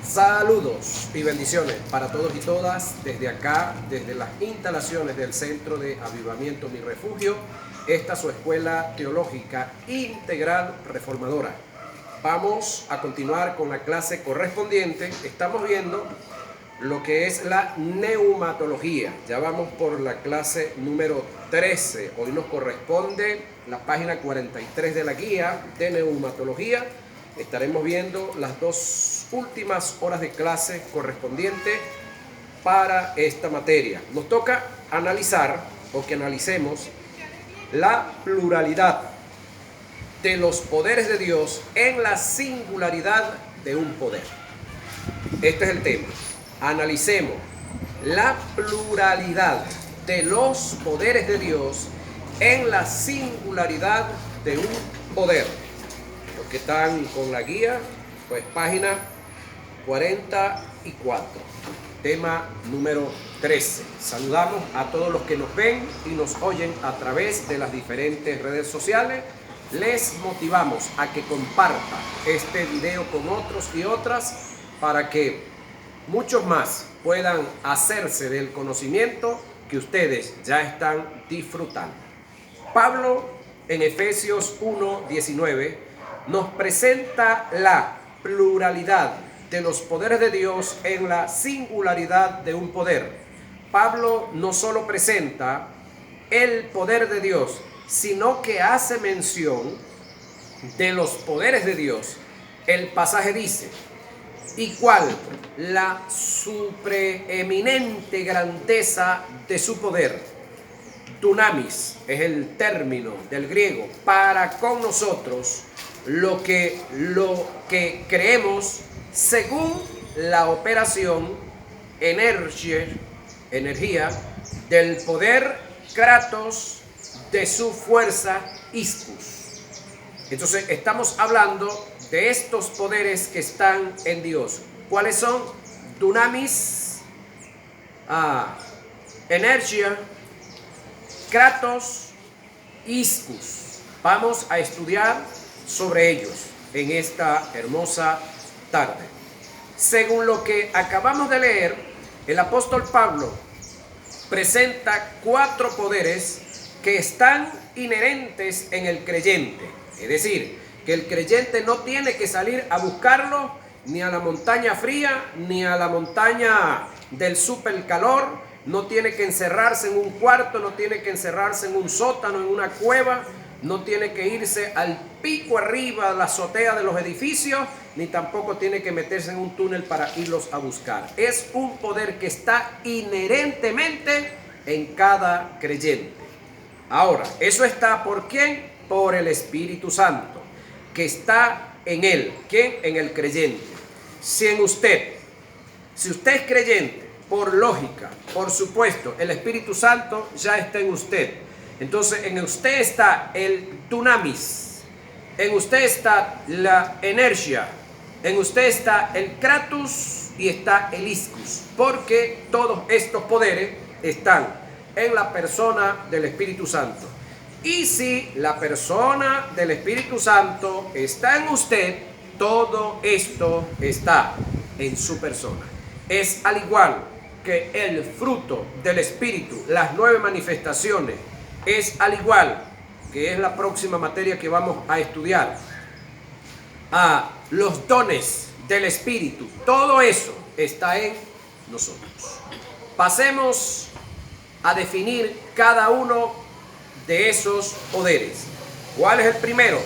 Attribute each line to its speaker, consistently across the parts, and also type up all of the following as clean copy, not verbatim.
Speaker 1: Saludos y bendiciones para todos y todas desde acá, desde las instalaciones del Centro de Avivamiento Mi Refugio. Esta es su escuela teológica integral reformadora. Vamos a continuar con la clase correspondiente. Estamos viendo lo que es la neumatología. Ya vamos por la clase número 13. Hoy nos corresponde la página 43 de la guía de neumatología. Estaremos viendo las dos últimas horas de clase correspondientes para esta materia. Nos toca analizar o que analicemos la pluralidad de los poderes de Dios en la singularidad de un poder. Este es el tema. Analicemos la pluralidad de los poderes de Dios en la singularidad de un poder. Los que están con la guía, pues página 44, tema número 13. Saludamos a todos los que nos ven y nos oyen a través de las diferentes redes sociales. Les motivamos a que compartan este video con otros y otras para que muchos más puedan hacerse del conocimiento que ustedes ya están disfrutando. Pablo en Efesios 1:19 nos presenta la pluralidad de los poderes de Dios en la singularidad de un poder. Pablo no solo presenta el poder de Dios, sino que hace mención de los poderes de Dios. El pasaje dice: ¿y cuál la supreeminente grandeza de su poder? Dunamis es el término del griego para con nosotros lo que creemos según la operación energía del poder kratos de su fuerza iscus. Entonces estamos hablando de estos poderes que están en Dios. ¿Cuáles son? Dunamis, energía, kratos, iscus. Vamos a estudiar sobre ellos en esta hermosa tarde. Según lo que acabamos de leer, el apóstol Pablo presenta 4 poderes que están inherentes en el creyente. Es decir, que el creyente no tiene que salir a buscarlo ni a la montaña fría, ni a la montaña del supercalor. No tiene que encerrarse en un cuarto, no tiene que encerrarse en un sótano, en una cueva. No tiene que irse al pico arriba, a la azotea de los edificios, ni tampoco tiene que meterse en un túnel para irlos a buscar. Es un poder que está inherentemente en cada creyente. Ahora, eso está ¿por quién? Por el Espíritu Santo, que está en él. ¿Quién? En el creyente. Si usted es creyente, por lógica, por supuesto, el Espíritu Santo ya está en usted. Entonces en usted está el dunamis, en usted está la energía, en usted está el kratos y está el iscus, porque todos estos poderes están en la persona del Espíritu Santo. Y si la persona del Espíritu Santo está en usted, todo esto está en su persona. Es al igual que el fruto del Espíritu, las 9 manifestaciones, es al igual que es la próxima materia que vamos a estudiar, a los dones del Espíritu. Todo eso está en nosotros. Pasemos a definir cada uno de esos poderes. ¿Cuál es el primero?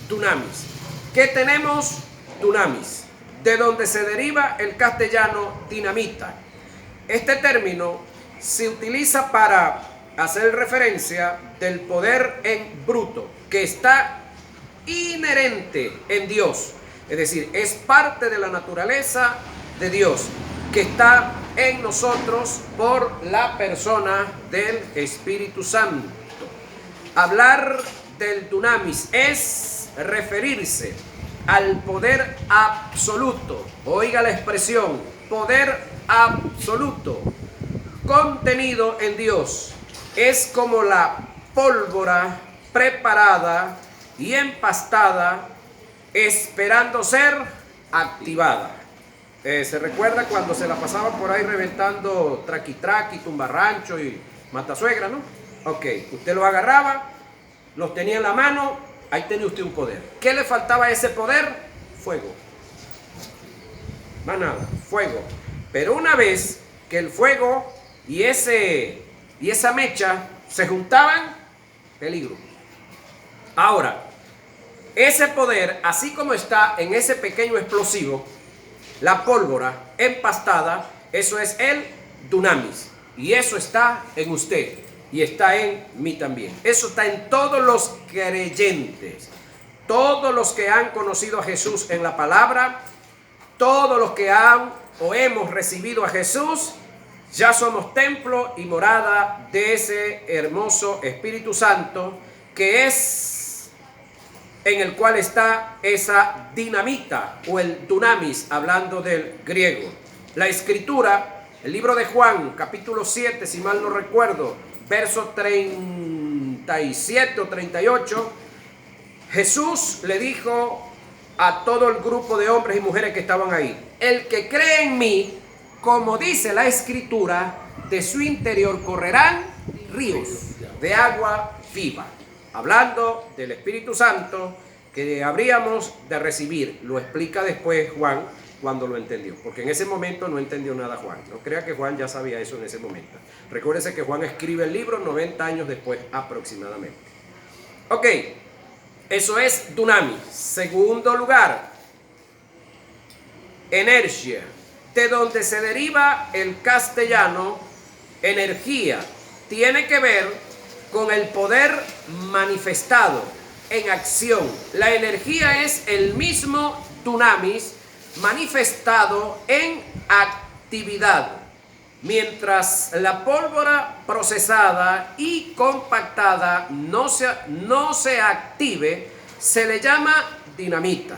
Speaker 1: Dunamis. ¿Qué tenemos? Dunamis, de donde se deriva el castellano dinamita. Este término se utiliza para hacer referencia del poder en bruto, que está inherente en Dios. Es decir, es parte de la naturaleza de Dios, que está en nosotros por la persona del Espíritu Santo. Hablar del dunamis es referirse al poder absoluto. Oiga la expresión, poder absoluto, contenido en Dios. Es como la pólvora preparada y empastada, esperando ser activada. ¿Se recuerda cuando se la pasaba por ahí reventando traqui, tumbarrancho y matasuegra, no? Ok, usted lo agarraba, los tenía en la mano, ahí tenía usted un poder. ¿Qué le faltaba a ese poder? Fuego. Más nada, fuego. Pero una vez que el fuego y esa mecha se juntaban, peligro. Ahora, ese poder, así como está en ese pequeño explosivo, la pólvora empastada, eso es el dunamis. Y eso está en usted y está en mí también. Eso está en todos los creyentes, todos los que han conocido a Jesús en la palabra, todos los que han o hemos recibido a Jesús. Ya somos templo y morada de ese hermoso Espíritu Santo, que es en el cual está esa dinamita o el dunamis, hablando del griego. La escritura, el libro de Juan, capítulo 7, si mal no recuerdo, verso 37 o 38, Jesús le dijo a todo el grupo de hombres y mujeres que estaban ahí: el que cree en mí, como dice la escritura, de su interior correrán ríos de agua viva. Hablando del Espíritu Santo que habríamos de recibir. Lo explica después Juan cuando lo entendió, porque en ese momento no entendió nada Juan. No crea que Juan ya sabía eso en ese momento. Recuérdese que Juan escribe el libro 90 años después aproximadamente. Ok, eso es dunamis. Segundo lugar, energía, de donde se deriva el castellano energía. Tiene que ver con el poder manifestado en acción. La energía es el mismo dunamis manifestado en actividad. Mientras la pólvora procesada y compactada no se active, se le llama dinamita.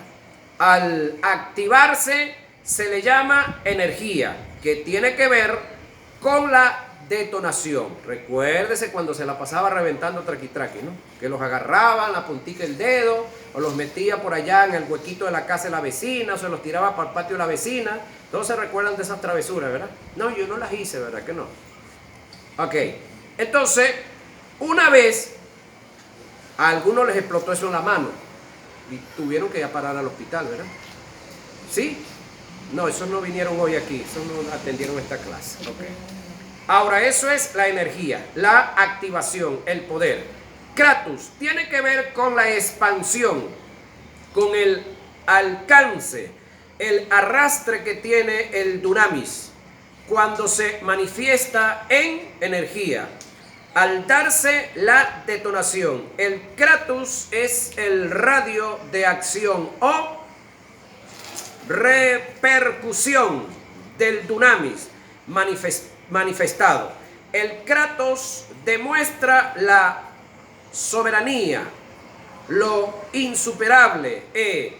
Speaker 1: Al activarse se le llama energía, que tiene que ver con la detonación. Recuérdese cuando se la pasaba reventando traqui, ¿no? Que los agarraban la puntica del dedo, o los metía por allá en el huequito de la casa de la vecina, o se los tiraba para el patio de la vecina. Todos se recuerdan de esas travesuras, ¿verdad? No, yo no las hice, ¿verdad que no? Ok, entonces, una vez a algunos les explotó eso en la mano y tuvieron que ir a parar al hospital, ¿verdad? ¿Sí? No, esos no vinieron hoy aquí, esos no atendieron esta clase. Ok. Ahora, eso es la energía, la activación, el poder. Kratos tiene que ver con la expansión, con el alcance, el arrastre que tiene el dunamis cuando se manifiesta en energía. Al darse la detonación, el Kratos es el radio de acción o repercusión del dunamis manifestado. El Kratos demuestra la soberanía, lo insuperable e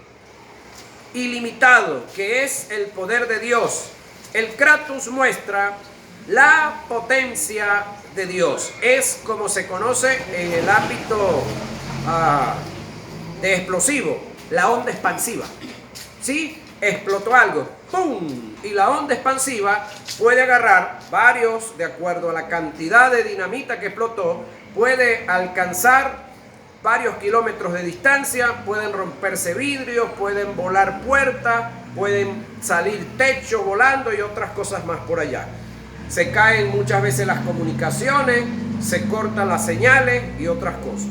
Speaker 1: ilimitado que es el poder de Dios. El Kratos muestra la potencia de Dios. Es como se conoce en el ámbito de explosivo, la onda expansiva. ¿Sí? Explotó algo, ¡pum! Y la onda expansiva puede agarrar varios, de acuerdo a la cantidad de dinamita que explotó, puede alcanzar varios kilómetros de distancia, pueden romperse vidrios, pueden volar puertas, pueden salir techos volando y otras cosas más por allá. Se caen muchas veces las comunicaciones, se cortan las señales y otras cosas.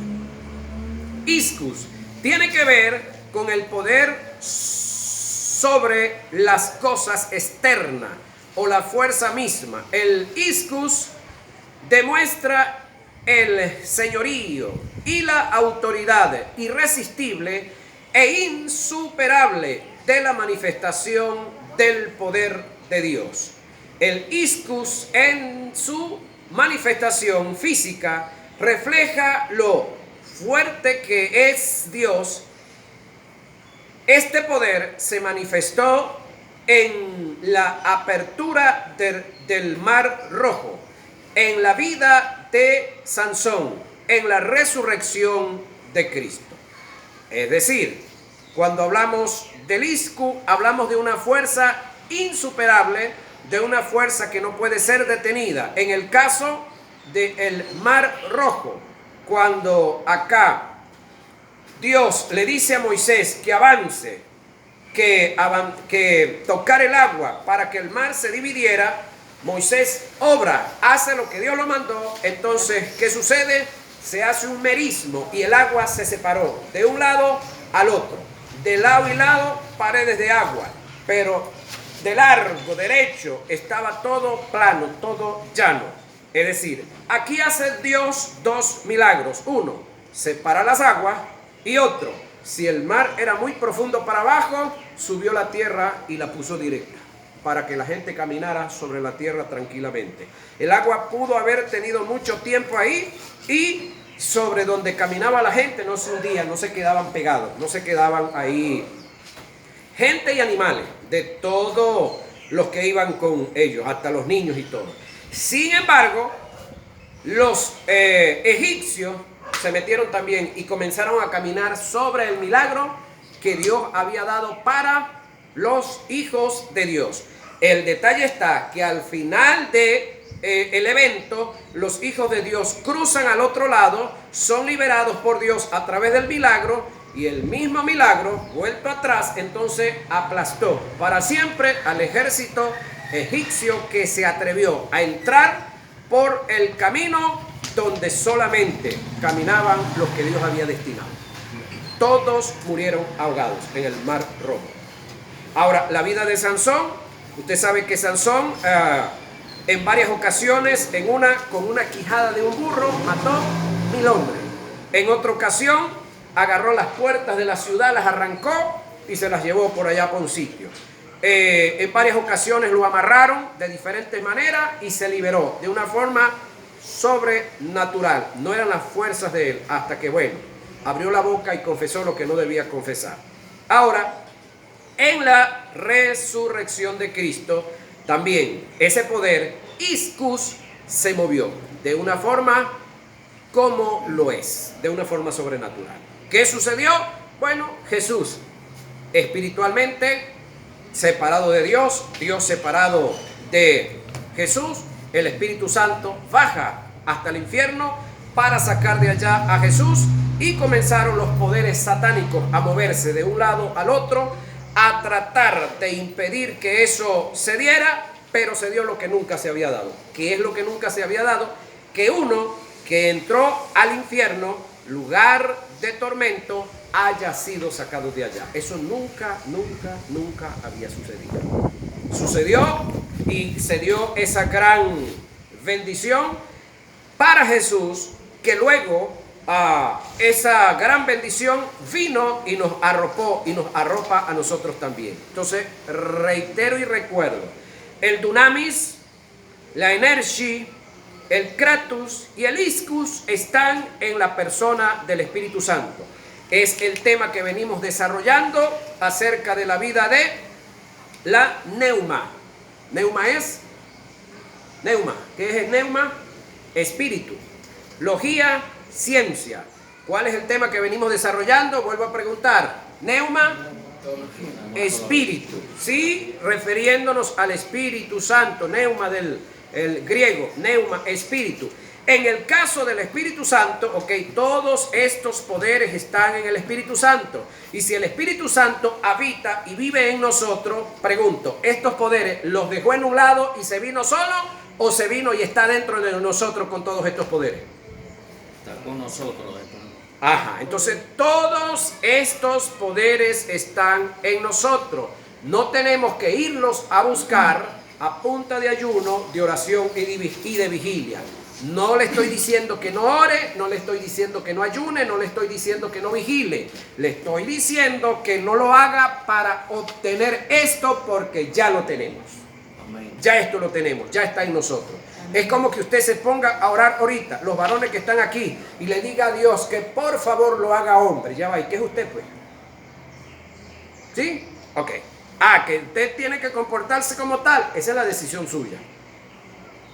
Speaker 1: Iscus tiene que ver con el poder sobre las cosas externas o la fuerza misma. El iscus demuestra el señorío y la autoridad irresistible e insuperable de la manifestación del poder de Dios. El iscus en su manifestación física refleja lo fuerte que es Dios. Este poder se manifestó en la apertura del Mar Rojo, en la vida de Sansón, en la resurrección de Cristo. Es decir, cuando hablamos del iscu, hablamos de una fuerza insuperable, de una fuerza que no puede ser detenida. En el caso del Mar Rojo, cuando acá Dios le dice a Moisés que avance, que tocar el agua para que el mar se dividiera, Moisés obra, hace lo que Dios lo mandó. Entonces, ¿qué sucede? Se hace un merismo y el agua se separó de un lado al otro, de lado y lado, paredes de agua, pero de largo, derecho, estaba todo plano, todo llano. Es decir, aquí hace Dios dos milagros. Uno, separa las aguas, y otro, si el mar era muy profundo para abajo, subió la tierra y la puso directa, para que la gente caminara sobre la tierra tranquilamente. El agua pudo haber tenido mucho tiempo ahí, y sobre donde caminaba la gente no se hundían, no se quedaban pegados, no se quedaban ahí gente y animales, de todos los que iban con ellos, hasta los niños y todo. Sin embargo, los egipcios se metieron también y comenzaron a caminar sobre el milagro que Dios había dado para los hijos de Dios. El detalle está que al final de el evento, los hijos de Dios cruzan al otro lado, son liberados por Dios a través del milagro, y el mismo milagro, vuelto atrás, entonces aplastó para siempre al ejército egipcio que se atrevió a entrar por el camino donde solamente caminaban los que Dios había destinado. Todos murieron ahogados en el Mar Rojo. Ahora, la vida de Sansón, usted sabe que Sansón en varias ocasiones, en una con una quijada de un burro mató 1000 hombres. En otra ocasión agarró las puertas de la ciudad, las arrancó y se las llevó por allá por un sitio. En varias ocasiones lo amarraron de diferentes maneras y se liberó de una forma sobrenatural. No eran las fuerzas de él, hasta que, bueno, abrió la boca y confesó lo que no debía confesar. Ahora, en la resurrección de Cristo, también ese poder, Iscus, se movió de una forma como lo es, de una forma sobrenatural. ¿Qué sucedió? Bueno, Jesús, espiritualmente separado de Dios, Dios separado de Jesús, el Espíritu Santo baja hasta el infierno para sacar de allá a Jesús, y comenzaron los poderes satánicos a moverse de un lado al otro, a tratar de impedir que eso se diera, pero se dio lo que nunca se había dado. ¿Qué es lo que nunca se había dado? Que uno que entró al infierno, lugar de tormento, haya sido sacado de allá. Eso nunca había sucedido. Sucedió y se dio esa gran bendición para Jesús, que luego esa gran bendición vino y nos arropó y nos arropa a nosotros también. Entonces, reitero y recuerdo, el dunamis, la energía, el kratos y el iscus están en la persona del Espíritu Santo. Es el tema que venimos desarrollando acerca de la vida de la neuma. Neuma es neuma. ¿Qué es el neuma? Espíritu. Logía, ciencia. ¿Cuál es el tema que venimos desarrollando? Vuelvo a preguntar. Neuma, espíritu. Sí, refiriéndonos al Espíritu Santo. Neuma del griego, neuma, espíritu. En el caso del Espíritu Santo, ok, todos estos poderes están en el Espíritu Santo. Y si el Espíritu Santo habita y vive en nosotros, pregunto, ¿estos poderes los dejó en un lado y se vino solo, o se vino y está dentro de nosotros con todos estos poderes?
Speaker 2: Está con nosotros.
Speaker 1: Ajá, entonces todos estos poderes están en nosotros. No tenemos que irlos a buscar a punta de ayuno, de oración y de vigilia. No le estoy diciendo que no ore, no le estoy diciendo que no ayune, no le estoy diciendo que no vigile. Le estoy diciendo que no lo haga para obtener esto, porque ya lo tenemos. Amén. Ya esto lo tenemos, ya está en nosotros. Amén. Es como que usted se ponga a orar ahorita, los varones que están aquí, y le diga a Dios que por favor lo haga hombre. Ya va, ¿y qué es usted pues? ¿Sí? Ok. Que usted tiene que comportarse como tal, esa es la decisión suya.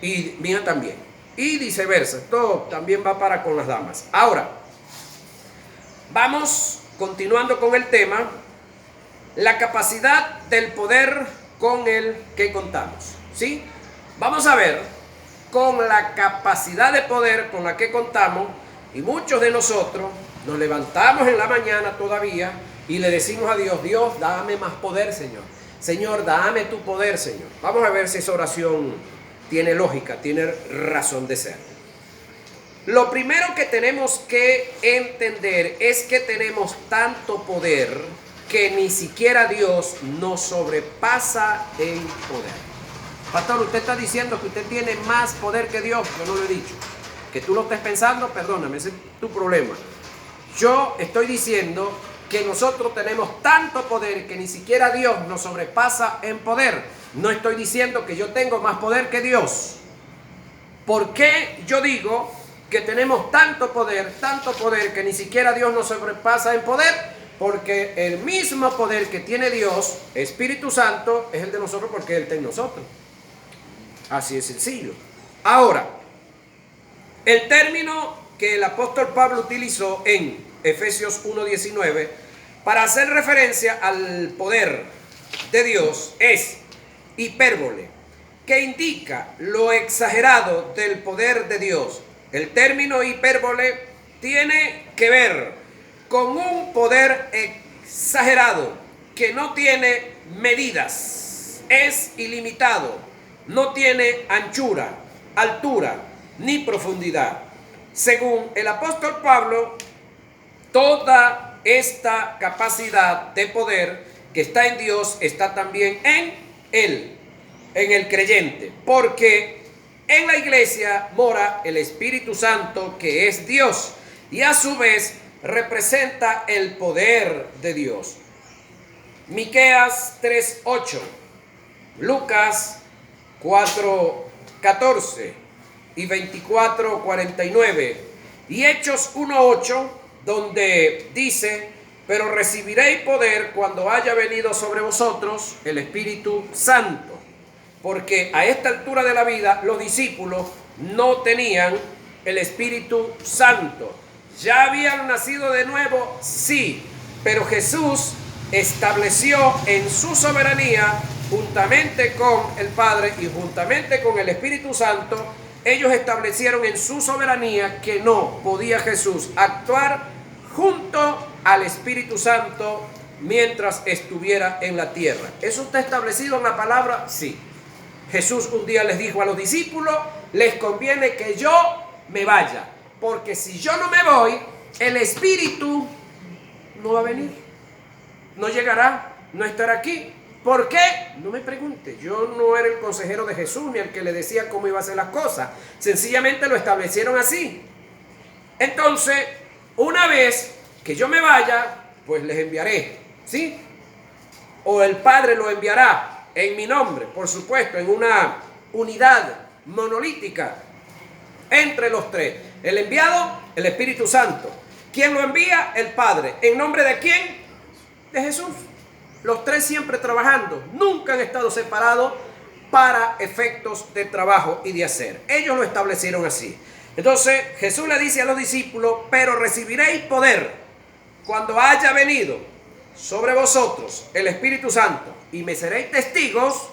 Speaker 1: Y mía también. Y viceversa, todo también va para con las damas. Ahora, vamos continuando con el tema, la capacidad del poder con el que contamos. ¿Sí? Vamos a ver con la capacidad de poder con la que contamos, y muchos de nosotros nos levantamos en la mañana todavía y le decimos a Dios: Dios, dame más poder, Señor. Señor, dame tu poder, Señor. Vamos a ver si esa oración tiene lógica, tiene razón de ser. Lo primero que tenemos que entender es que tenemos tanto poder que ni siquiera Dios nos sobrepasa en poder. Pastor, usted está diciendo que usted tiene más poder que Dios. Yo no lo he dicho. Que tú lo estés pensando, perdóname, ese es tu problema. Yo estoy diciendo que nosotros tenemos tanto poder que ni siquiera Dios nos sobrepasa en poder. No estoy diciendo que yo tengo más poder que Dios. ¿Por qué yo digo que tenemos tanto poder que ni siquiera Dios nos sobrepasa en poder? Porque el mismo poder que tiene Dios, Espíritu Santo, es el de nosotros porque Él está en nosotros. Así de sencillo. Ahora, el término que el apóstol Pablo utilizó en Efesios 1:19 para hacer referencia al poder de Dios es hipérbole, que indica lo exagerado del poder de Dios. El término hipérbole tiene que ver con un poder exagerado que no tiene medidas, es ilimitado, no tiene anchura, altura ni profundidad. Según el apóstol Pablo, toda esta capacidad de poder que está en Dios está también en Él, en el creyente, porque en la iglesia mora el Espíritu Santo, que es Dios, y a su vez representa el poder de Dios. Miqueas 3:8, Lucas 4:14 y 24:49, y Hechos 1:8, donde dice: pero recibiréis poder cuando haya venido sobre vosotros el Espíritu Santo. Porque a esta altura de la vida los discípulos no tenían el Espíritu Santo. ¿Ya habían nacido de nuevo? Sí, pero Jesús estableció en su soberanía, juntamente con el Padre y juntamente con el Espíritu Santo, ellos establecieron en su soberanía que no podía Jesús actuar junto al Espíritu Santo mientras estuviera en la tierra. ¿Eso está establecido en la palabra? Sí. Jesús un día les dijo a los discípulos: les conviene que yo me vaya, porque si yo no me voy, el Espíritu no va a venir, no llegará, no estará aquí. ¿Por qué? No me pregunte. Yo no era el consejero de Jesús ni el que le decía cómo iba a hacer las cosas. Sencillamente lo establecieron así. Entonces, una vez que yo me vaya, pues les enviaré, ¿sí? O el Padre lo enviará en mi nombre, por supuesto, en una unidad monolítica entre los tres. El enviado, el Espíritu Santo. ¿Quién lo envía? El Padre. ¿En nombre de quién? De Jesús. Los tres siempre trabajando. Nunca han estado separados para efectos de trabajo y de hacer. Ellos lo establecieron así. Entonces Jesús le dice a los discípulos: pero recibiréis poder cuando haya venido sobre vosotros el Espíritu Santo, y me seréis testigos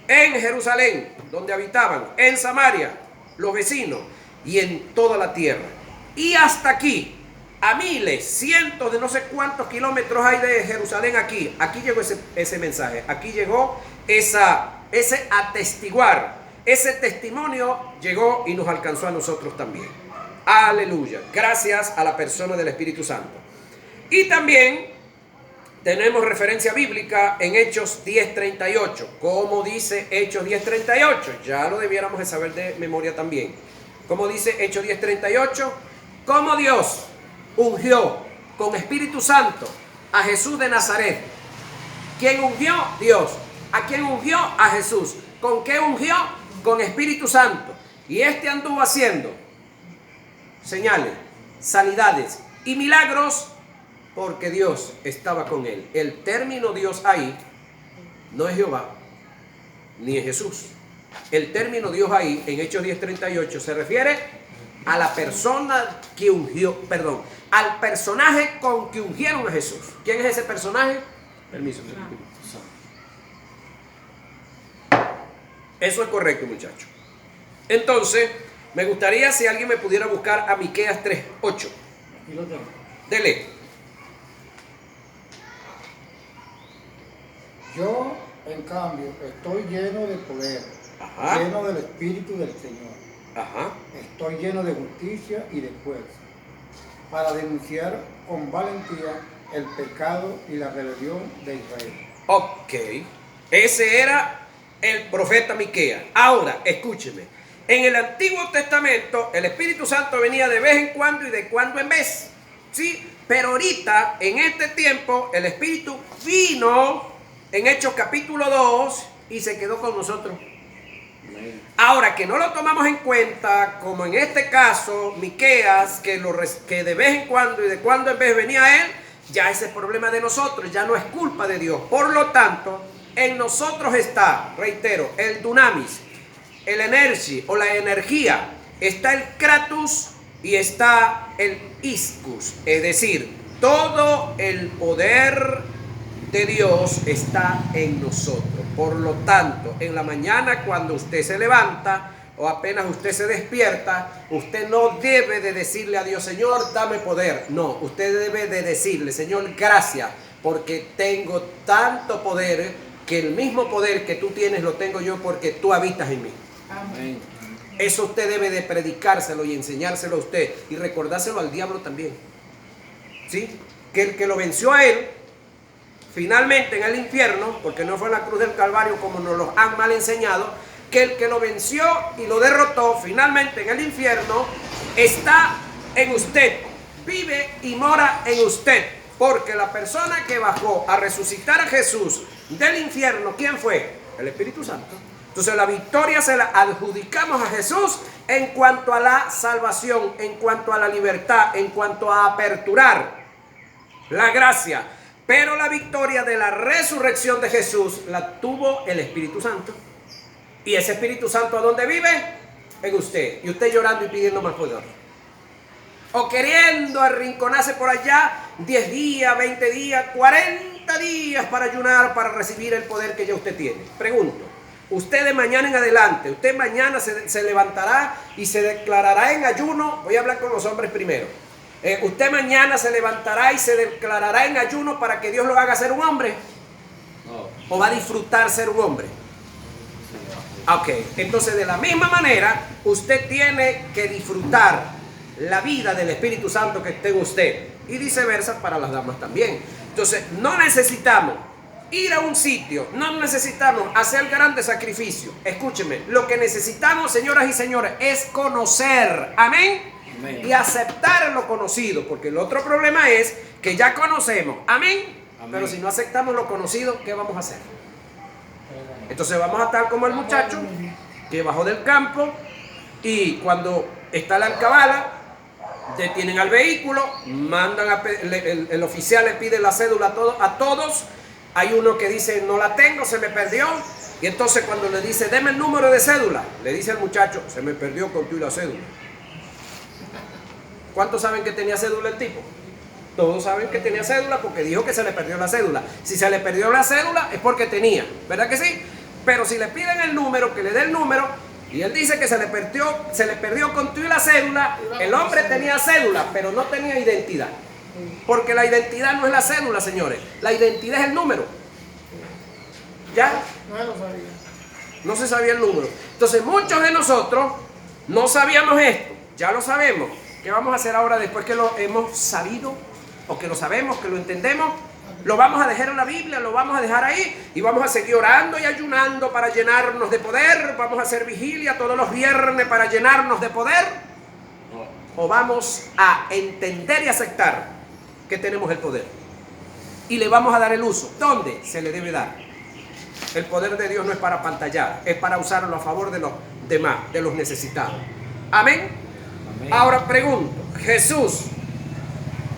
Speaker 1: en Jerusalén, donde habitaban, en Samaria, los vecinos, y en toda la tierra. Y hasta aquí, a miles, cientos de no sé cuántos kilómetros hay de Jerusalén aquí. Aquí llegó ese mensaje, aquí llegó ese atestiguar, ese testimonio llegó y nos alcanzó a nosotros también. Aleluya, gracias a la persona del Espíritu Santo. Y también tenemos referencia bíblica en Hechos 10:38. ¿Cómo dice Hechos 10:38? Ya lo debiéramos de saber de memoria también. ¿Cómo dice Hechos 10:38? ¿Cómo Dios ungió con Espíritu Santo a Jesús de Nazaret? ¿Quién ungió? Dios. ¿A quién ungió? A Jesús. ¿Con qué ungió? Con Espíritu Santo. Y este anduvo haciendo señales, sanidades y milagros, porque Dios estaba con él. El término Dios ahí no es Jehová ni es Jesús. El término Dios ahí en Hechos 10:38 se refiere a la persona que ungió, al personaje con que ungieron a Jesús. ¿Quién es ese personaje? Permiso. Eso es correcto, muchachos. Entonces, me gustaría si alguien me pudiera buscar a Miqueas 3:8.
Speaker 3: Aquí lo tengo.
Speaker 1: Dele.
Speaker 3: Yo, en cambio, estoy lleno de poder,
Speaker 1: Ajá.
Speaker 3: lleno del Espíritu del Señor.
Speaker 1: Ajá.
Speaker 3: Estoy lleno de justicia y de fuerza, para denunciar con valentía el pecado y la rebelión de Israel.
Speaker 1: Ok. Ese era el profeta Miqueas. Ahora, escúcheme. En el Antiguo Testamento, el Espíritu Santo venía de vez en cuando y de cuando en vez. ¿Sí? Pero ahorita, en este tiempo, el Espíritu vino en Hechos capítulo 2 y se quedó con nosotros. Ahora, que no lo tomamos en cuenta, como en este caso, Miqueas, que de vez en cuando y de cuando en vez venía él, ya ese es problema de nosotros, ya no es culpa de Dios. Por lo tanto, en nosotros está, reitero, el dunamis, el energy o la energía, está el kratos y está el iscus, es decir, todo el poder de Dios está en nosotros. Por lo tanto, en la mañana cuando usted se levanta o apenas usted se despierta, usted no debe de decirle a Dios, Señor, dame poder. No, usted debe de decirle, Señor, gracias, porque tengo tanto poder que el mismo poder que tú tienes lo tengo yo porque tú habitas en mí.
Speaker 2: Amén.
Speaker 1: Eso usted debe de predicárselo y enseñárselo a usted y recordárselo al diablo también. ¿Sí? Que el que lo venció a él, finalmente en el infierno, porque no fue en la cruz del Calvario como nos lo han mal enseñado, que el que lo venció y lo derrotó finalmente en el infierno está en usted, vive y mora en usted, porque la persona que bajó a resucitar a Jesús del infierno, ¿quién fue? El Espíritu Santo. Entonces la victoria se la adjudicamos a Jesús en cuanto a la salvación, en cuanto a la libertad, en cuanto a aperturar la gracia. Pero la victoria de la resurrección de Jesús la tuvo el Espíritu Santo. ¿Y ese Espíritu Santo a dónde vive? En usted. Y usted llorando y pidiendo más poder. O queriendo arrinconarse por allá 10 días, 20 días, 40 días para ayunar, para recibir el poder que ya usted tiene. Pregunto, usted de mañana en adelante, usted mañana se levantará y se declarará en ayuno. Voy a hablar con los hombres primero. Usted mañana se levantará y se declarará en ayuno para que Dios lo haga ser un hombre.
Speaker 2: No.
Speaker 1: ¿O va a disfrutar ser un hombre? Ok, entonces de la misma manera, usted tiene que disfrutar la vida del Espíritu Santo que esté en usted. Y viceversa para las damas también. Entonces, no necesitamos ir a un sitio, no necesitamos hacer grandes sacrificios. Escúcheme, lo que necesitamos, señoras y señores, es conocer. Amén.
Speaker 2: Amén.
Speaker 1: Y aceptar lo conocido, porque el otro problema es que ya conocemos. Amén.
Speaker 2: Amén.
Speaker 1: Pero si no aceptamos lo conocido, ¿qué vamos a hacer? Entonces vamos a estar como el muchacho que bajó del campo y cuando está la alcabala, detienen al vehículo, mandan el oficial le pide la cédula a todos. Hay uno que dice, no la tengo, se me perdió. Y entonces cuando le dice, deme el número de cédula, le dice al muchacho, se me perdió contigo la cédula. ¿Cuántos saben que tenía cédula el tipo? Todos saben que tenía cédula porque dijo que se le perdió la cédula. Si se le perdió la cédula es porque tenía, ¿verdad que sí? Pero si le piden el número, que le dé el número, y él dice que se le perdió contigo la cédula, el hombre tenía cédula, pero no tenía identidad. Porque la identidad no es la cédula, señores. La identidad es el número. ¿Ya?
Speaker 3: No lo sabía.
Speaker 1: No se sabía el número. Entonces muchos de nosotros no sabíamos esto. Ya lo sabemos. ¿Qué vamos a hacer ahora después que lo hemos sabido? O que lo sabemos, que lo entendemos. Lo vamos a dejar en la Biblia, lo vamos a dejar ahí y vamos a seguir orando y ayunando para llenarnos de poder. Vamos a hacer vigilia todos los viernes para llenarnos de poder. O vamos a entender y aceptar que tenemos el poder y le vamos a dar el uso. ¿Dónde se le debe dar? El poder de Dios no es para pantallar, es para usarlo a favor de los demás, de los necesitados. Amén.
Speaker 2: Amén.
Speaker 1: Ahora pregunto, Jesús,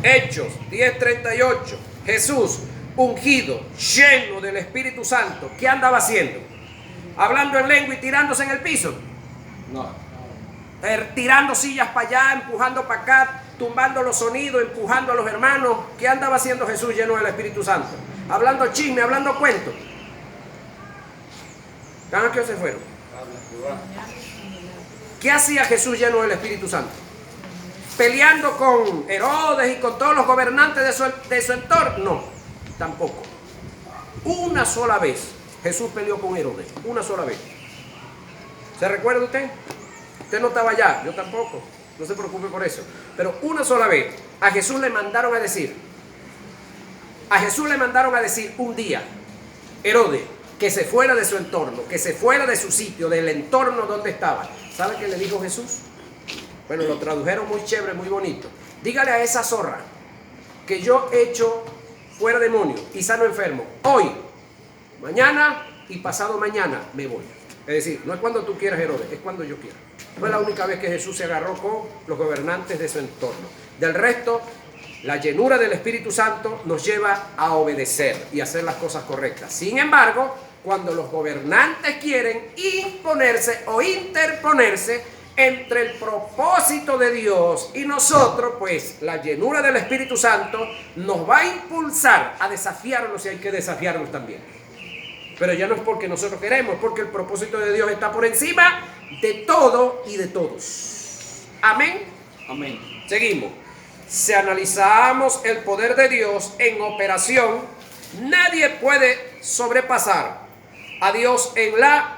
Speaker 1: Hechos 10:38, Jesús ungido, lleno del Espíritu Santo, ¿qué andaba haciendo? Hablando en lengua y tirándose en el piso.
Speaker 2: No.
Speaker 1: Tirando sillas para allá, empujando para acá, tumbando los sonidos, empujando a los hermanos. ¿Qué andaba haciendo Jesús lleno del Espíritu Santo? Hablando chisme, hablando cuentos. ¿A qué se fueron? ¿Qué hacía Jesús lleno del Espíritu Santo? ¿Peleando con Herodes y con todos los gobernantes de su entorno? No, tampoco. Una sola vez Jesús peleó con Herodes, una sola vez. ¿Se recuerda usted? Usted no estaba allá, yo tampoco, no se preocupe por eso. Pero una sola vez a Jesús le mandaron a decir un día, Herodes, que se fuera de su entorno, que se fuera de su sitio, del entorno donde estaba. ¿Sabe qué le dijo Jesús? Bueno, lo tradujeron muy chévere, muy bonito. Dígale a esa zorra que yo echo fuera demonios y sano enfermo. Hoy, mañana y pasado mañana me voy. Es decir, no es cuando tú quieras, Herodes, es cuando yo quiera. No es la única vez que Jesús se agarró con los gobernantes de su entorno. Del resto, la llenura del Espíritu Santo nos lleva a obedecer y hacer las cosas correctas. Sin embargo, cuando los gobernantes quieren imponerse o interponerse entre el propósito de Dios y nosotros, pues la llenura del Espíritu Santo nos va a impulsar a desafiarlos y hay que desafiarlos también. Pero ya no es porque nosotros queremos, es porque el propósito de Dios está por encima de todo y de todos. Amén.
Speaker 2: Amén.
Speaker 1: Seguimos. Si analizamos el poder de Dios en operación, nadie puede sobrepasar a Dios en la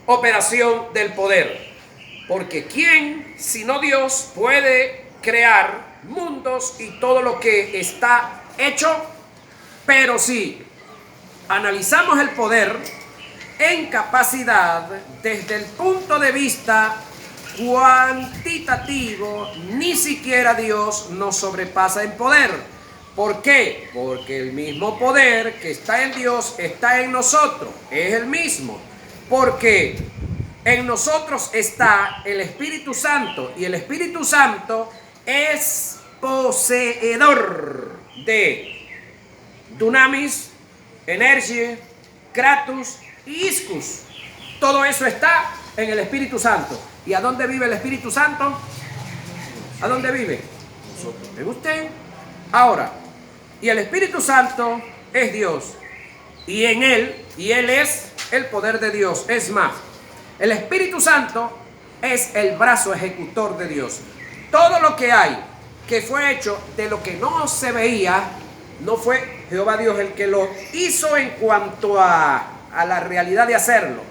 Speaker 1: operación del poder. Porque ¿quién, sino Dios, puede crear mundos y todo lo que está hecho? Pero si analizamos el poder en capacidad desde el punto de vista cuantitativo, ni siquiera Dios nos sobrepasa en poder. ¿Por qué? Porque el mismo poder que está en Dios está en nosotros, es el mismo. Porque en nosotros está el Espíritu Santo y el Espíritu Santo es poseedor de dunamis, energía, kratos y iscus. Todo eso está en el Espíritu Santo. ¿Y a dónde vive el Espíritu Santo? ¿A dónde vive? ¿En usted? Ahora, y el Espíritu Santo es Dios. Y en Él, y Él es el poder de Dios. Es más, el Espíritu Santo es el brazo ejecutor de Dios. Todo lo que hay que fue hecho de lo que no se veía, no fue Jehová Dios el que lo hizo en cuanto a la realidad de hacerlo,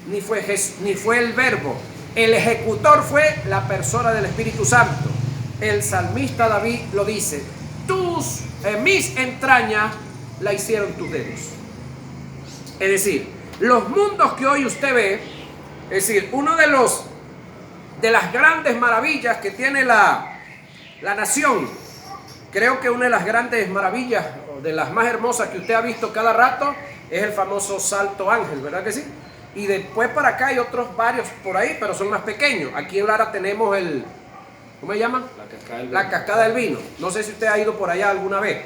Speaker 1: ni fue el verbo. El ejecutor fue la persona del Espíritu Santo. El salmista David lo dice: mis entrañas la hicieron tus dedos. Es decir, los mundos que hoy usted ve, es decir, uno de las grandes maravillas que tiene la nación, creo que una de las grandes maravillas, de las más hermosas que usted ha visto cada rato, es el famoso Salto Ángel, ¿verdad que sí? Y después para acá hay otros varios por ahí, pero son más pequeños. Aquí en Lara tenemos ¿cómo se llama? La Cascada del Vino. No sé si usted ha ido por allá alguna vez.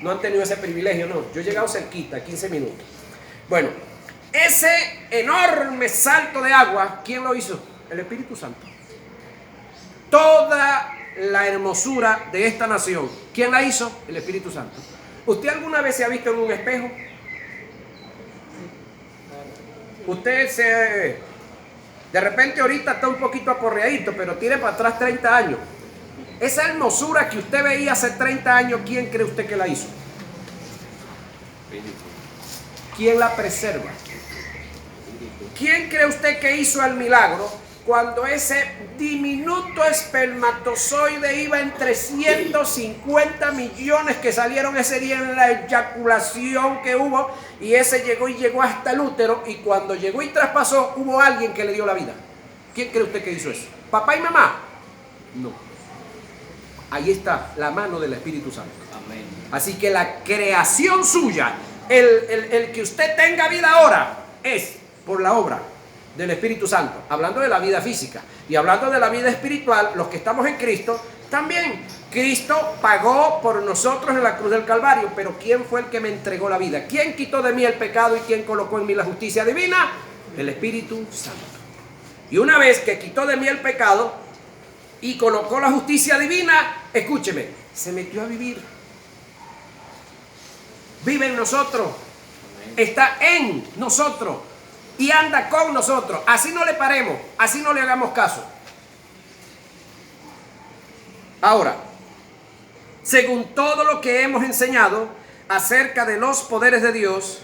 Speaker 1: No han tenido ese privilegio, no. Yo he llegado cerquita, 15 minutos. Bueno, ese enorme salto de agua, ¿quién lo hizo? El Espíritu Santo. Toda la hermosura de esta nación, ¿quién la hizo? El Espíritu Santo. ¿Usted alguna vez se ha visto en un espejo? Usted de repente ahorita está un poquito aporreadito, pero tiene para atrás 30 años. Esa hermosura que usted veía hace 30 años, ¿quién cree usted que la hizo? ¿Quién la preserva? ¿Quién cree usted que hizo el milagro cuando ese diminuto espermatozoide iba en 350 millones que salieron ese día en la eyaculación que hubo, y ese llegó hasta el útero, y cuando llegó y traspasó hubo alguien que le dio la vida? ¿Quién cree usted que hizo eso? ¿Papá y mamá? No. Ahí está la mano del Espíritu Santo.
Speaker 2: Amén.
Speaker 1: Así que la creación suya, el que usted tenga vida ahora, es por la obra del Espíritu Santo. Hablando de la vida física y hablando de la vida espiritual, los que estamos en Cristo, también Cristo pagó por nosotros en la cruz del Calvario. Pero ¿quién fue el que me entregó la vida? ¿Quién quitó de mí el pecado y quién colocó en mí la justicia divina? El Espíritu Santo. Y una vez que quitó de mí el pecado y colocó la justicia divina, escúcheme, se metió a vivir. Vive en nosotros, está en nosotros. y anda con nosotros. Así no le paremos, así no le hagamos caso. Ahora, según todo lo que hemos enseñado acerca de los poderes de Dios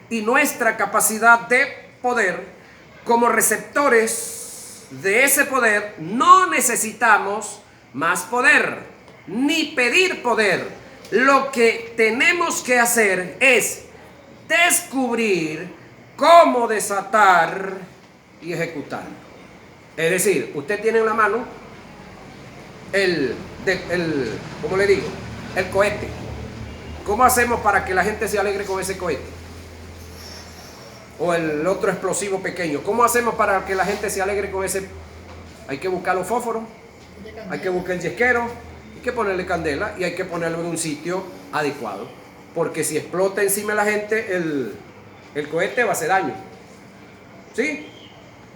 Speaker 1: y nuestra capacidad de poder, como receptores de ese poder, no necesitamos más poder, ni pedir poder. Lo que tenemos que hacer es descubrir cómo desatar y ejecutar. Es decir, usted tiene en la mano ¿cómo le digo? El cohete. ¿Cómo hacemos para que la gente se alegre con ese cohete? O el otro explosivo pequeño. ¿Cómo hacemos para que la gente se alegre con ese? Hay que buscar los fósforos, hay que buscar el yesquero, hay que ponerle candela y hay que ponerlo en un sitio adecuado. Porque si explota encima de la gente, el cohete va a hacer daño. ¿Sí?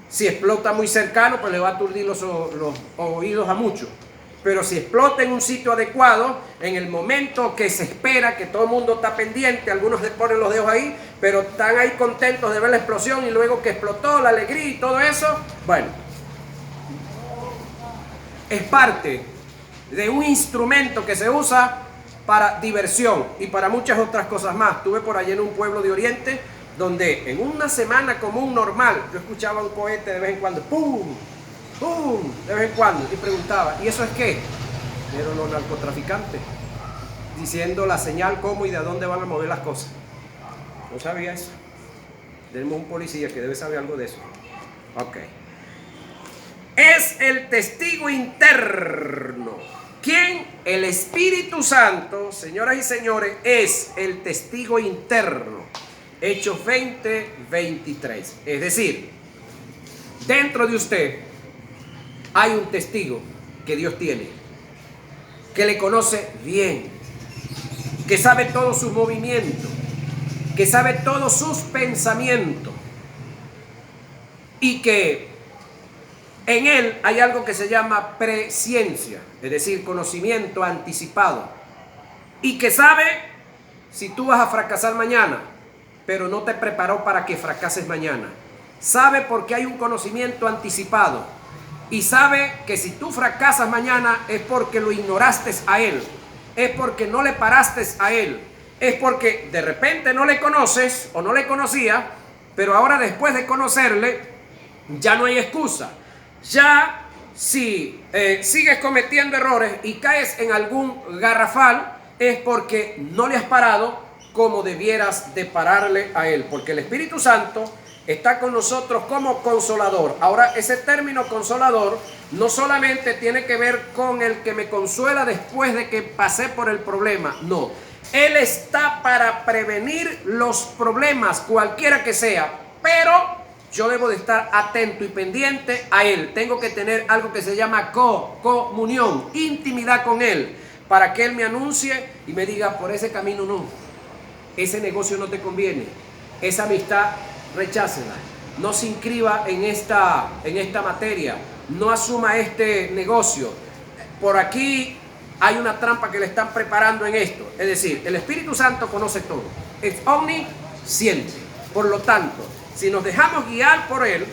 Speaker 1: Si explota muy cercano, pues le va a aturdir los oídos a muchos. Pero si explota en un sitio adecuado, en el momento que se espera, que todo el mundo está pendiente, algunos le ponen los dedos ahí, pero están ahí contentos de ver la explosión y luego que explotó, la alegría y todo eso, bueno, es parte de un instrumento que se usa para diversión y para muchas otras cosas más. Estuve por allá en un pueblo de Oriente, donde en una semana común normal, yo escuchaba un cohete de vez en cuando, ¡pum! ¡Pum! De vez en cuando, y preguntaba, ¿y eso es qué? Eran los narcotraficantes, diciendo la señal cómo y de dónde van a mover las cosas. No sabía eso. Tenemos un policía que debe saber algo de eso. Ok. Es el testigo interno. ¿Quién? El Espíritu Santo, señoras y señores, es el testigo interno. Hechos 20, 23. Es decir, dentro de usted hay un testigo que Dios tiene, que le conoce bien, que sabe todos sus movimientos, que sabe todos sus pensamientos y que en él hay algo que se llama presciencia, es decir, conocimiento anticipado, y que sabe si tú vas a fracasar mañana, pero no te preparó para que fracases mañana. Sabe porque hay un conocimiento anticipado. Y sabe que si tú fracasas mañana es porque lo ignoraste a él, es porque no le paraste a él, es porque de repente no le conoces o no le conocía, pero ahora después de conocerle ya no hay excusa. Ya si sigues cometiendo errores y caes en algún garrafal es porque no le has parado como debieras de pararle a él, porque el Espíritu Santo está con nosotros como consolador. Ahora, ese término consolador no solamente tiene que ver con el que me consuela después de que pasé por el problema, no. Él está para prevenir los problemas, cualquiera que sea, pero yo debo de estar atento y pendiente a él. Tengo que tener algo que se llama comunión, intimidad con él, para que él me anuncie y me diga, por ese camino no, ese negocio no te conviene, esa amistad rechácela, no se inscriba en esta materia, no asuma este negocio, por aquí hay una trampa que le están preparando en esto. Es decir, el Espíritu Santo conoce todo, es omnisciente. Por lo tanto, si nos dejamos guiar por él,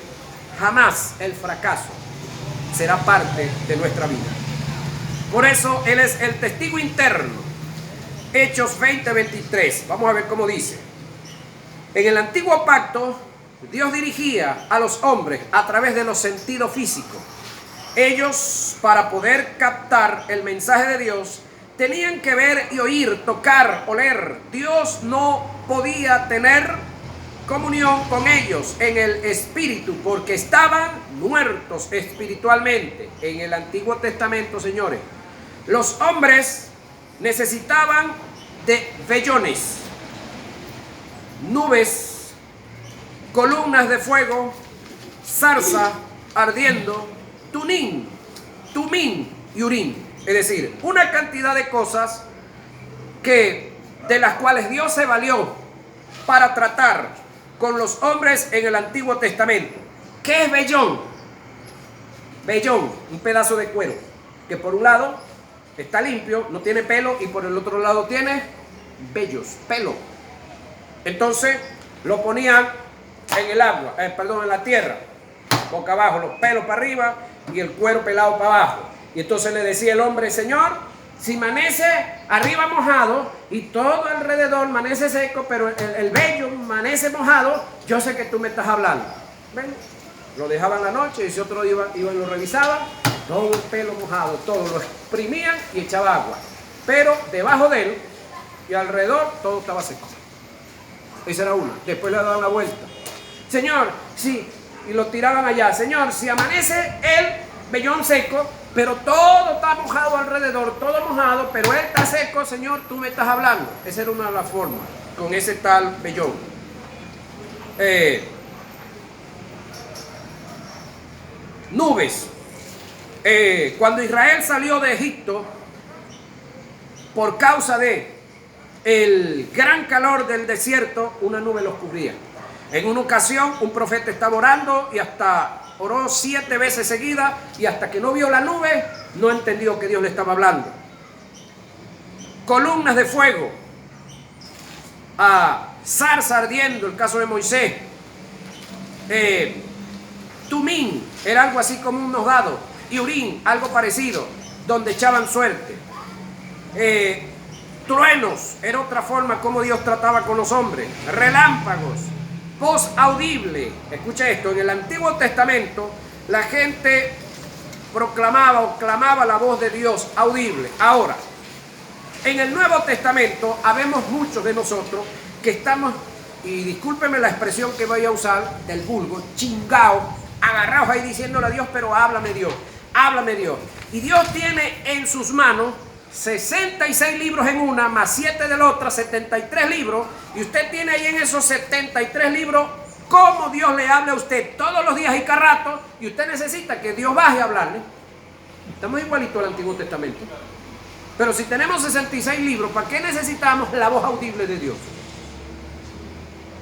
Speaker 1: jamás el fracaso será parte de nuestra vida. Por eso él es el testigo interno. Hechos 20, 23, vamos a ver cómo dice. En el antiguo pacto, Dios dirigía a los hombres a través de los sentidos físicos. Ellos, para poder captar el mensaje de Dios, tenían que ver y oír, tocar, oler. Dios no podía tener comunión con ellos en el espíritu porque estaban muertos espiritualmente. En el Antiguo Testamento, señores, los hombres necesitaban de vellones, nubes, columnas de fuego, zarza ardiendo, tumín y urín. Es decir, una cantidad de cosas de las cuales Dios se valió para tratar con los hombres en el Antiguo Testamento. ¿Qué es vellón? Vellón, un pedazo de cuero que por un lado está limpio, no tiene pelo, y por el otro lado tiene vellos, pelo. Entonces lo ponían en el agua, en la tierra, boca abajo, los pelos para arriba y el cuero pelado para abajo. Y entonces le decía el hombre: Señor, si amanece arriba mojado y todo alrededor amanece seco, pero el vello amanece mojado, yo sé que tú me estás hablando. ¿Ven? Lo dejaban la noche y si otro día iban y lo revisaban, todo el pelo mojado, todo lo exprimían y echaba agua. Pero debajo de él y alrededor todo estaba seco. Esa era una. Después le daban la vuelta. Señor, sí, y lo tiraban allá. Señor, si amanece el vellón seco, pero todo está mojado alrededor, todo mojado, pero él está seco, Señor, tú me estás hablando. Esa era una de las formas, con ese tal vellón. Nubes. Cuando Israel salió de Egipto, por causa de el gran calor del desierto, una nube los cubría. En una ocasión un profeta estaba orando y hasta oró 7 veces seguidas, y hasta que no vio la nube no entendió que Dios le estaba hablando. Columnas de fuego, zarza ardiendo, el caso de Moisés. Tumín era algo así como unos dados, y Urín, algo parecido, donde echaban suerte. Truenos era otra forma como Dios trataba con los hombres. Relámpagos, voz audible. Escucha esto: en el Antiguo Testamento la gente proclamaba o clamaba la voz de Dios audible. Ahora, en el Nuevo Testamento habemos muchos de nosotros que estamos, y discúlpeme la expresión que voy a usar del vulgo, chingados, agarrados ahí diciéndole a Dios: pero háblame Dios, háblame Dios. Y Dios tiene en sus manos 66 libros en una, más 7 de la otra, 73 libros, y usted tiene ahí en esos 73 libros cómo Dios le habla a usted todos los días y cada rato, y usted necesita que Dios baje a hablarle. Estamos igualitos al Antiguo Testamento. Pero si tenemos 66 libros, ¿para qué necesitamos la voz audible de Dios?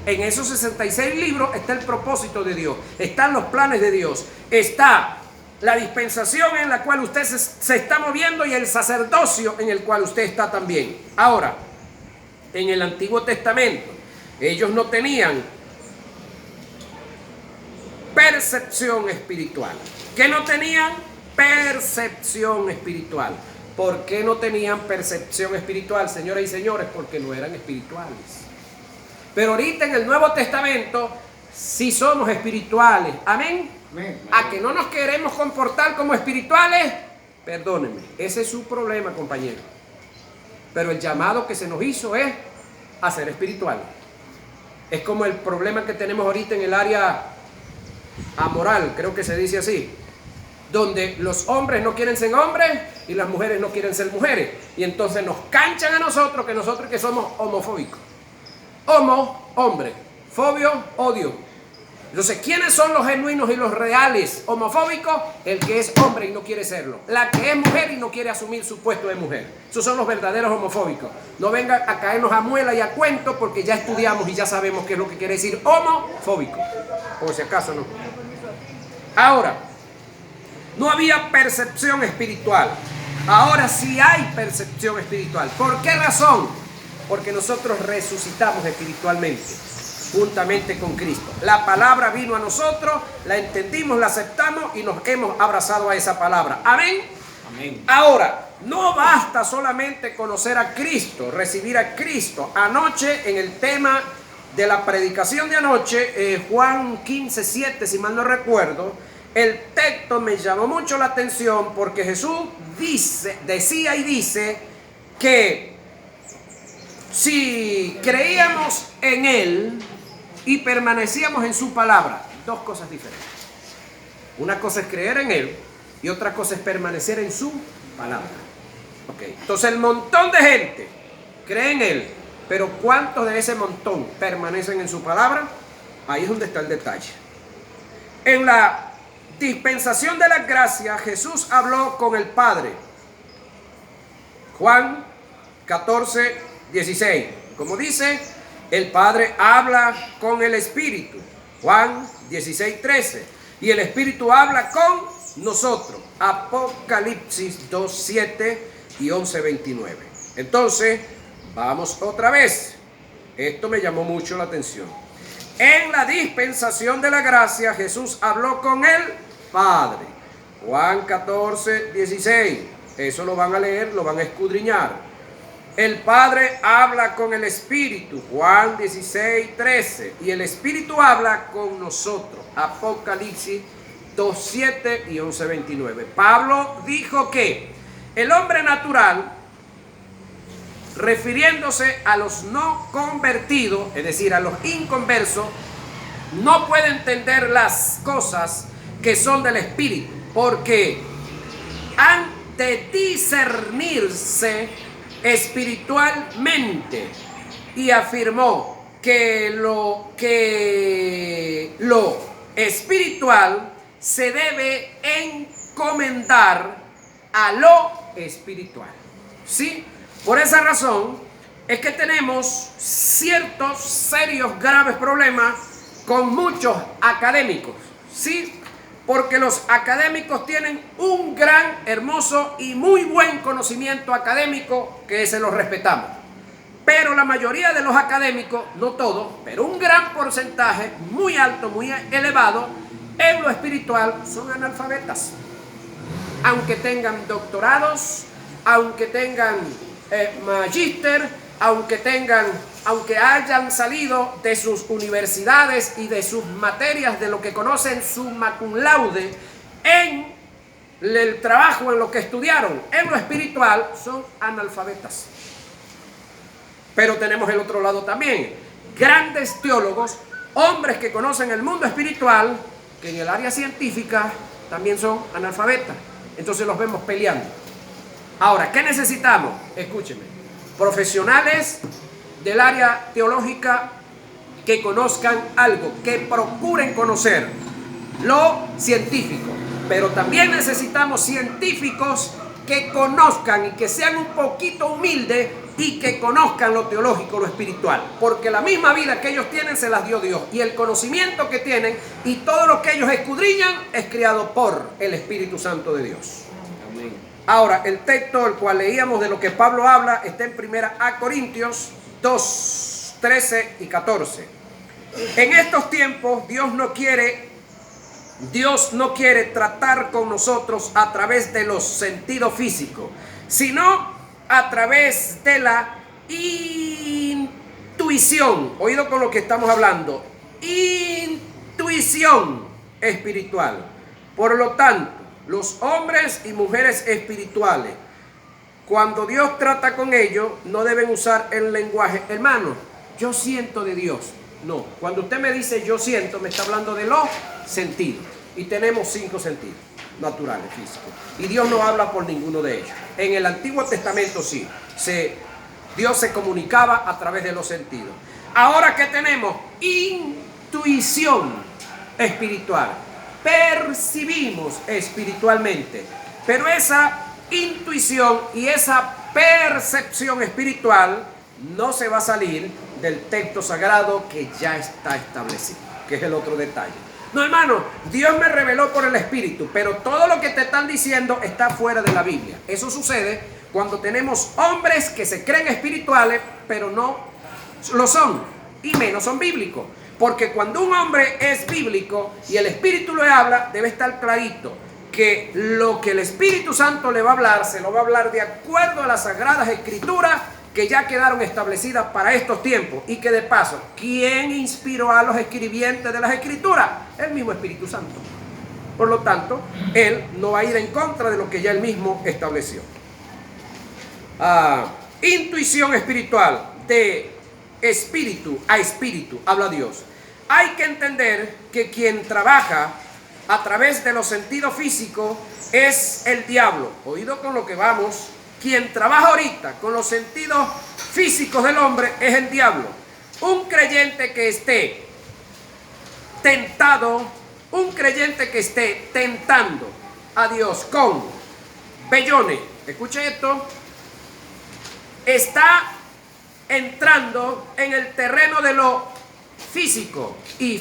Speaker 1: En esos 66 libros está el propósito de Dios, están los planes de Dios, está la dispensación en la cual usted se está moviendo y el sacerdocio en el cual usted está también. Ahora, en el Antiguo Testamento, ellos no tenían percepción espiritual. ¿Qué no tenían? Percepción espiritual. ¿Por qué no tenían percepción espiritual, señoras y señores? Porque no eran espirituales. Pero ahorita en el Nuevo Testamento sí somos espirituales. Amén. A que no nos queremos comportar como espirituales, perdónenme, ese es su problema, compañero. Pero el llamado que se nos hizo es a ser espiritual. Es como el problema que tenemos ahorita en el área amoral, creo que se dice así, donde los hombres no quieren ser hombres y las mujeres no quieren ser mujeres, y entonces nos canchan a nosotros que somos homofóbicos. Homo, hombre; fobio, odio. Entonces, ¿quiénes son los genuinos y los reales homofóbicos? El que es hombre y no quiere serlo, la que es mujer y no quiere asumir su puesto de mujer. Esos son los verdaderos homofóbicos. No vengan a caernos a muela y a cuento, porque ya estudiamos y ya sabemos qué es lo que quiere decir homofóbico, por si acaso no. Ahora, no había percepción espiritual. Ahora sí hay percepción espiritual. ¿Por qué razón? Porque nosotros resucitamos espiritualmente juntamente con Cristo. La palabra vino a nosotros, la entendimos, la aceptamos y nos hemos abrazado a esa palabra. Amén.
Speaker 2: Amén.
Speaker 1: Ahora, no basta solamente conocer a Cristo, recibir a Cristo. Anoche, en el tema de la predicación de anoche, Juan 15:7, si mal no recuerdo, el texto me llamó mucho la atención porque Jesús decía que si creíamos en Él y permanecíamos en su palabra, dos cosas diferentes. Una cosa es creer en Él y otra cosa es permanecer en su palabra. Okay. Entonces el montón de gente cree en Él, pero ¿cuántos de ese montón permanecen en su palabra? Ahí es donde está el detalle. En la dispensación de la gracia, Jesús habló con el Padre. Juan 14:16. Como dice, el Padre habla con el Espíritu. Juan 16:13. Y el Espíritu habla con nosotros. Apocalipsis 2:7 y 11:29. Entonces, vamos otra vez. Esto me llamó mucho la atención. En la dispensación de la gracia, Jesús habló con el Padre. Juan 14, 16. Eso lo van a leer, lo van a escudriñar. El Padre habla con el Espíritu. Juan 16, 13. Y el Espíritu habla con nosotros. Apocalipsis 2, 7 y 11, 29. Pablo dijo que el hombre natural, refiriéndose a los no convertidos, es decir, a los inconversos, no puede entender las cosas que son del Espíritu, porque han de discernirse espiritualmente. Y afirmó que lo espiritual se debe encomendar a lo espiritual. ¿Sí? Por esa razón es que tenemos ciertos serios, graves problemas con muchos académicos, ¿sí? Porque los académicos tienen un gran, hermoso y muy buen conocimiento académico que se los respetamos. Pero la mayoría de los académicos, no todos, pero un gran porcentaje, muy alto, muy elevado, en lo espiritual son analfabetas. Aunque tengan doctorados, aunque tengan magíster, aunque hayan salido de sus universidades y de sus materias, de lo que conocen summa cum laude, en el trabajo, en lo que estudiaron, en lo espiritual, son analfabetas. Pero tenemos el otro lado también, grandes teólogos, hombres que conocen el mundo espiritual, que en el área científica también son analfabetas. Entonces los vemos peleando. Ahora, ¿qué necesitamos? Escúcheme. Profesionales del área teológica que conozcan algo, que procuren conocer lo científico. Pero también necesitamos científicos que conozcan y que sean un poquito humildes y que conozcan lo teológico, lo espiritual. Porque la misma vida que ellos tienen se las dio Dios. Y el conocimiento que tienen y todo lo que ellos escudriñan es criado por el Espíritu Santo de Dios.
Speaker 2: Amén.
Speaker 1: Ahora, el texto el cual leíamos de lo que Pablo habla está en 1 Corintios 2, 13 y 14. En estos tiempos Dios no quiere tratar con nosotros a través de los sentidos físicos, sino a través de la intuición. Oído con lo que estamos hablando. Intuición espiritual. Por lo tanto, los hombres y mujeres espirituales, cuando Dios trata con ellos, no deben usar el lenguaje, hermano, yo siento de Dios. No, cuando usted me dice yo siento, me está hablando de los sentidos. Y tenemos 5 sentidos naturales, físicos. Y Dios no habla por ninguno de ellos. En el Antiguo Testamento sí, Dios se comunicaba a través de los sentidos. Ahora, ¿qué tenemos? Intuición espiritual. Percibimos espiritualmente, pero esa intuición y esa percepción espiritual no se va a salir del texto sagrado que ya está establecido, que es el otro detalle. No, hermano, Dios me reveló por el Espíritu, pero todo lo que te están diciendo está fuera de la Biblia. Eso sucede cuando tenemos hombres que se creen espirituales, pero no lo son, y menos son bíblicos. Porque cuando un hombre es bíblico y el Espíritu le habla, debe estar clarito que lo que el Espíritu Santo le va a hablar, se lo va a hablar de acuerdo a las Sagradas Escrituras que ya quedaron establecidas para estos tiempos. Y que de paso, ¿quién inspiró a los escribientes de las Escrituras? El mismo Espíritu Santo. Por lo tanto, Él no va a ir en contra de lo que ya Él mismo estableció. Intuición espiritual, de espíritu a espíritu, habla Dios. Hay que entender que quien trabaja a través de los sentidos físicos es el diablo. Oído con lo que vamos. Quien trabaja ahorita con los sentidos físicos del hombre es el diablo. Un creyente que esté tentando a Dios con vellones, escuche esto, está entrando en el terreno de lo físico y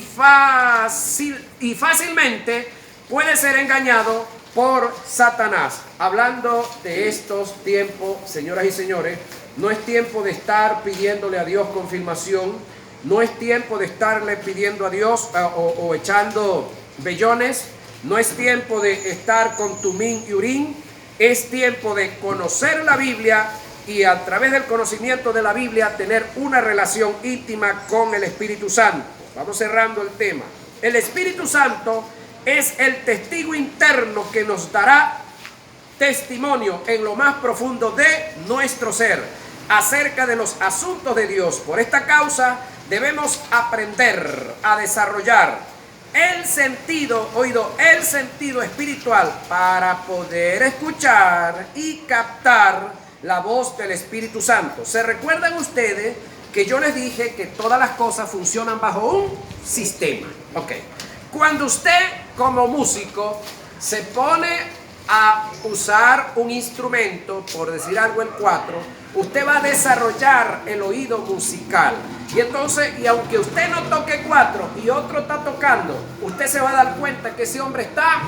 Speaker 1: fácilmente puede ser engañado por Satanás. Hablando de estos tiempos, señoras y señores, no es tiempo de estar pidiéndole a Dios confirmación, No es tiempo de estarle pidiendo a Dios o echando vellones. No es tiempo de estar con tumín y urín. Es tiempo de conocer la Biblia y a través del conocimiento de la Biblia tener una relación íntima con el Espíritu Santo. Vamos cerrando el tema. El Espíritu Santo es el testigo interno que nos dará testimonio en lo más profundo de nuestro ser acerca de los asuntos de Dios. Por esta causa debemos aprender a desarrollar el sentido espiritual para poder escuchar y captar la voz del Espíritu Santo. ¿Se recuerdan ustedes que yo les dije que todas las cosas funcionan bajo un sistema? Ok. Cuando usted como músico se pone a usar un instrumento, por decir algo el 4, usted va a desarrollar el oído musical. Y entonces, y aunque usted no toque 4 y otro está tocando, usted se va a dar cuenta que ese hombre está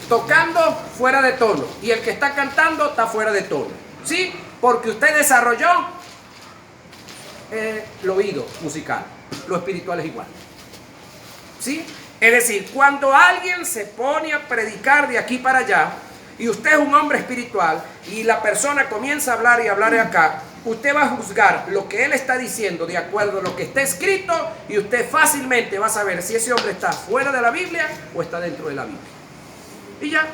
Speaker 1: tocando fuera de tono y el que está cantando está fuera de tono. ¿Sí? Porque usted desarrolló el oído musical. Lo espiritual es igual. ¿Sí? Es decir, cuando alguien se pone a predicar de aquí para allá y usted es un hombre espiritual y la persona comienza a hablar y hablar de acá, usted va a juzgar lo que él está diciendo de acuerdo a lo que está escrito y usted fácilmente va a saber si ese hombre está fuera de la Biblia o está dentro de la Biblia. Y ya.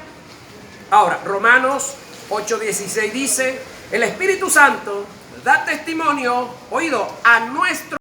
Speaker 1: Ahora, Romanos 8:16 dice, el Espíritu Santo da testimonio, oído, a nuestro